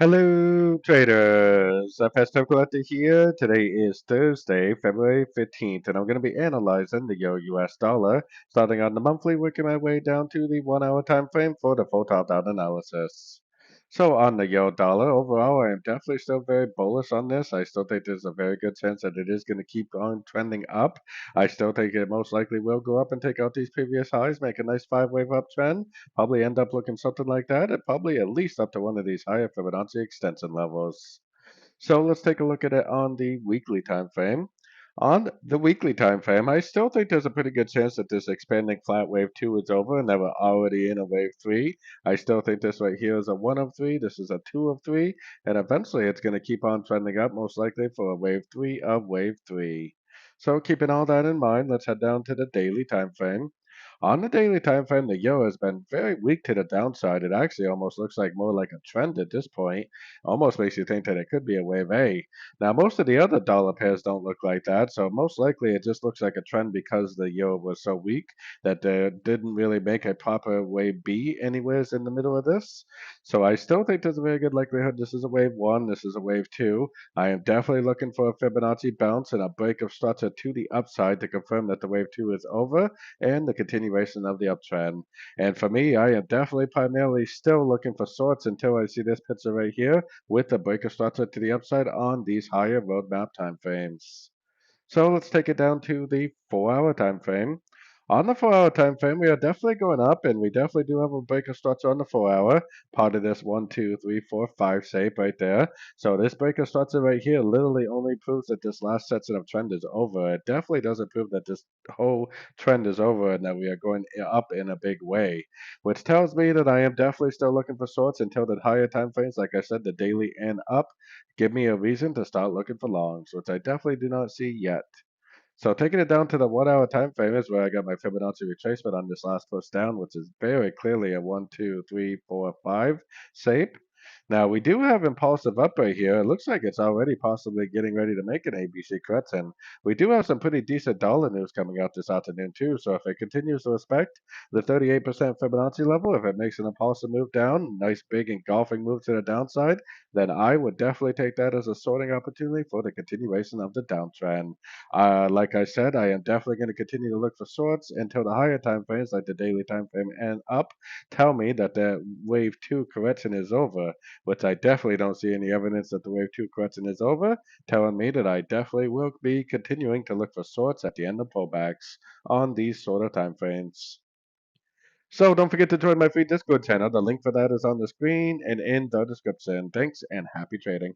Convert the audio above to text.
Hello, traders. FX Pip Collector here. Today is Thursday, February 15th, and I'm going to be analyzing the Euro-US dollar, starting on the monthly, working my way down to the 1 hour time frame for the full top-down analysis. So on the Euro dollar, overall, I am definitely still very bullish on this. I still think there's a very good chance that it is going to keep on trending up. I still think it most likely will go up and take out these previous highs, make a nice five-wave uptrend. Probably end up looking something like that, and probably at least up to one of these higher Fibonacci extension levels. So let's take a look at it on the weekly time frame. On the weekly time frame, I still think there's a pretty good chance that this expanding flat wave 2 is over and that we're already in a wave 3. I still think this right here is a 1 of 3, this is a 2 of 3, and eventually it's going to keep on trending up, most likely for a wave 3 of wave 3. So keeping all that in mind, let's head down to the daily time frame. On the daily time frame, the euro has been very weak to the downside. It actually almost looks like more like a trend at this point. Almost makes you think that it could be a wave A. Now, most of the other dollar pairs don't look like that, so most likely it just looks like a trend because the euro was so weak that they didn't really make a proper wave B anywheres in the middle of this. So I still think there's a very good likelihood this is a wave 1, this is a wave 2. I am definitely looking for a Fibonacci bounce and a break of structure to the upside to confirm that the wave 2 is over and the continuation of the uptrend. And for me, I am definitely primarily still looking for sorts until I see this picture right here with the breaker structure to the upside on these higher roadmap time frames. So let's take it down to the 4 hour time frame. On the 4 hour time frame, we are definitely going up, and we definitely do have a breaker structure on the 4 hour, part of this 1, 2, 3, 4, 5 shape right there. So this breaker structure right here literally only proves that this last section of trend is over. It definitely doesn't prove that this whole trend is over and that we are going up in a big way, which tells me that I am definitely still looking for sorts until the higher time frames, like I said, the daily and up, give me a reason to start looking for longs, which I definitely do not see yet. So taking it down to the 1 hour time frame is where I got my Fibonacci retracement on this last push down, which is very clearly a 1, 2, 3, 4, 5 shape. Now we do have impulsive up right here. It looks like it's already possibly getting ready to make an ABC correction. We do have some pretty decent dollar news coming out this afternoon too. So if it continues to respect the 38% Fibonacci level, if it makes an impulsive move down, nice big engulfing move to the downside, then I would definitely take that as a sorting opportunity for the continuation of the downtrend. Like I said, I am definitely going to continue to look for sorts until the higher time frames, like the daily time frame and up, tell me that the wave 2 correction is over, which I definitely don't see any evidence that the wave 2 correction is over, telling me that I definitely will be continuing to look for sorts at the end of pullbacks on these sort of time frames. So don't forget to join my free Discord channel. The link for that is on the screen and in the description. Thanks and happy trading.